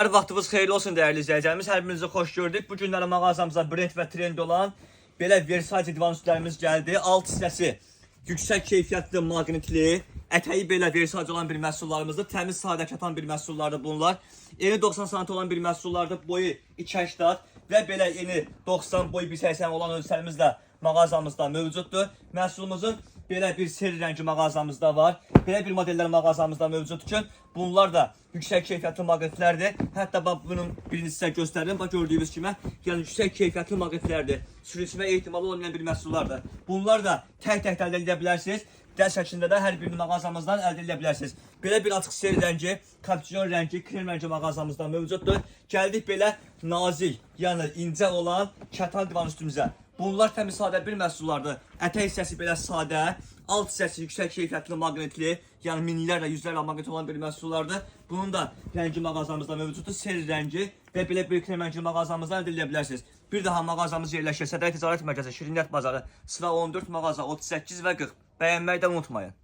Hər vaxtınız xeyirli olsun dəyərli izləyicilərimiz. Hər birinizi xoş gördük. Bu günləri mağazamıza brend və trend olan belə Versace divan üstlərimiz gəldi. Alt hissəsi yüksək keyfiyyətli, maqnitli, ətəyi belə Versace olan bir məhsullarımızdır. Təmiz, sadə, katan bir məhsullardır bunlar. Eni 90 sm olan bir məhsullardır. Boyu 2,80 və belə eni 90, boyu 1,80 olan ölçülərimiz də mağazamızda mövcuddur. Məhsulumuzun belə bir seri rəngi mağazamızda var. Belə bir modellər mağazamızda mövcuddur ki, bunlar da yüksək keyfiyyətli maqnitlərdir. Hətta bax bunun birini sizə göstərim. Bax gördüyünüz kimi, yəni yüksək keyfiyyətli maqnitlərdir. Sürüşmə ehtimalı olmayan bir məhsullardır. Bunlar da tək-tək əldə edə bilərsiniz. Dərs şəklində də hər birini mağazamızdan əldə edə bilərsiniz. Belə bir açıq seri rəngi, kapçyon rəngi, krem rəngi mağazamızda mövcuddur. Gəldik belə nazik, yəni incə olan kətan divan üstümüzə. Bunlar təmiz sadə bir məhsullardır. Ətək hissəsi belə sadə, alt hissəsi yüksək keyfiyyətli maqnitli, yəni minlərlə, yüzlərlə maqnit olan bir məhsullardır. Bunun da rəngi mağazamızda mövcuddur, seri rəngi və belə bir krem rəngi mağazamızdan əldə edə bilərsiniz. Bir daha mağazamız yerləşir Sədrək Ticarət Mərkəzi, Şirniyyat Bazarı, sıra 14, mağaza 38 və 40. Bəyənməyi də unutmayın.